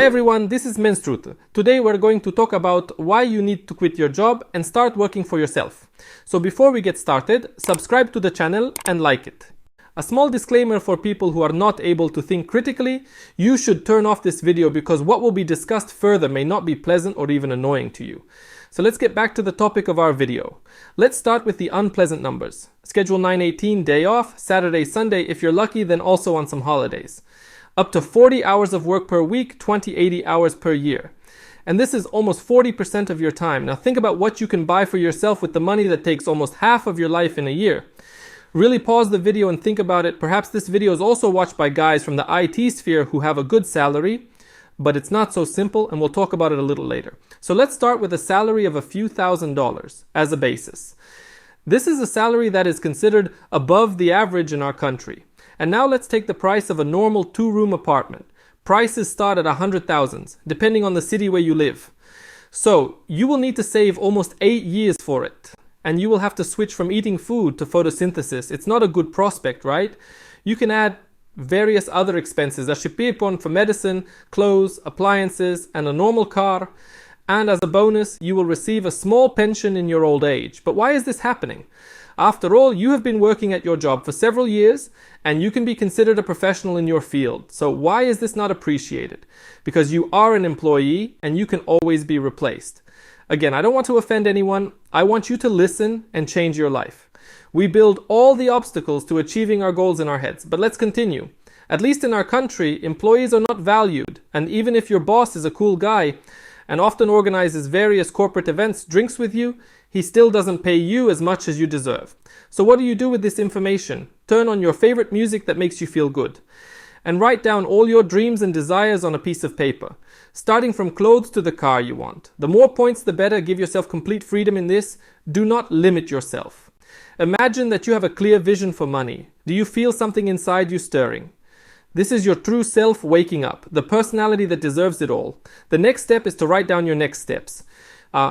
Hi everyone, this is Menstruut. Today we're going to talk about why you need to quit your job and start working for yourself. So before we get started, subscribe to the channel and like it. A small disclaimer for people who are not able to think critically: you should turn off this video because what will be discussed further may not be pleasant or even annoying to you. So let's get back to the topic of our video. Let's start with the unpleasant numbers. Schedule 9/18, day off, Saturday, Sunday, if you're lucky, then also on some holidays. Up to 40 hours of work per week, 80 hours per year. And this is almost 40% of your time. Now think about what you can buy for yourself with the money that takes almost half of your life in a year. Really pause the video and think about it. Perhaps this video is also watched by guys from the IT sphere who have a good salary, but it's not so simple, and we'll talk about it a little later. So let's start with a salary of a few $1,000s as a basis. This is a salary that is considered above the average in our country. And now let's take the price of a normal 2-room apartment. Prices start at 100,000, depending on the city where you live. So you will need to save almost 8 years for it. And you will have to switch from eating food to photosynthesis. It's not a good prospect, right? You can add various other expenses, a shipirpon for medicine, clothes, appliances, and a normal car. And as a bonus, you will receive a small pension in your old age. But why is this happening? After all, you have been working at your job for several years, and you can be considered a professional in your field. So why is this not appreciated? Because you are an employee, and you can always be replaced. Again, I don't want to offend anyone. I want you to listen and change your life. We build all the obstacles to achieving our goals in our heads. But let's continue. At least in our country, employees are not valued. And even if your boss is a cool guy and often organizes various corporate events, drinks with you, he still doesn't pay you as much as you deserve. So what do you do with this information? Turn on your favorite music that makes you feel good. And write down all your dreams and desires on a piece of paper, starting from clothes to the car you want. The more points, the better. Give yourself complete freedom in this. Do not limit yourself. Imagine that you have a clear vision for money. Do you feel something inside you stirring? This is your true self waking up, the personality that deserves it all. The next step is to write down your next steps.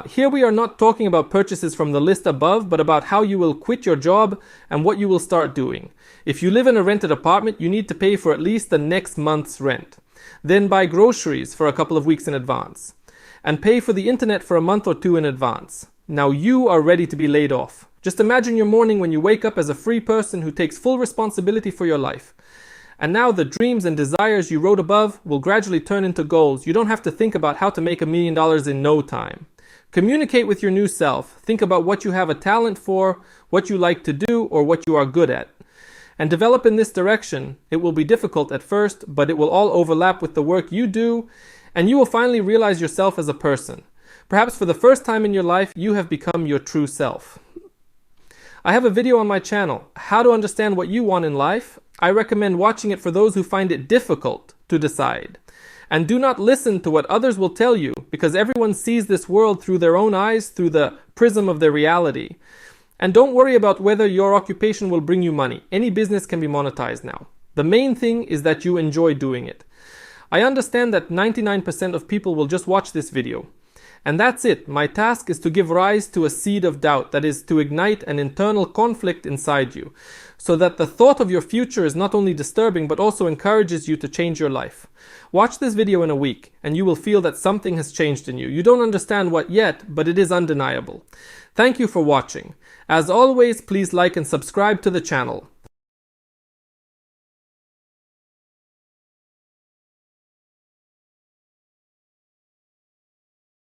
Here we are not talking about purchases from the list above, but about how you will quit your job and what you will start doing. If you live in a rented apartment, you need to pay for at least the next month's rent. Then buy groceries for a couple of weeks in advance. And pay for the internet for a month or two in advance. Now you are ready to be laid off. Just imagine your morning when you wake up as a free person who takes full responsibility for your life. And now the dreams and desires you wrote above will gradually turn into goals. You don't have to think about how to make $1 million in no time. Communicate with your new self. Think about what you have a talent for, what you like to do, or what you are good at. And develop in this direction. It will be difficult at first, but it will all overlap with the work you do, and you will finally realize yourself as a person. Perhaps for the first time in your life, you have become your true self. I have a video on my channel, How to Understand What You Want in Life. I recommend watching it for those who find it difficult to decide. And do not listen to what others will tell you, because everyone sees this world through their own eyes, through the prism of their reality. And don't worry about whether your occupation will bring you money. Any business can be monetized now. The main thing is that you enjoy doing it. I understand that 99% of people will just watch this video. And that's it. My task is to give rise to a seed of doubt, that is, to ignite an internal conflict inside you, so that the thought of your future is not only disturbing, but also encourages you to change your life. Watch this video in a week, and you will feel that something has changed in you. You don't understand what yet, but it is undeniable. Thank you for watching. As always, please like and subscribe to the channel.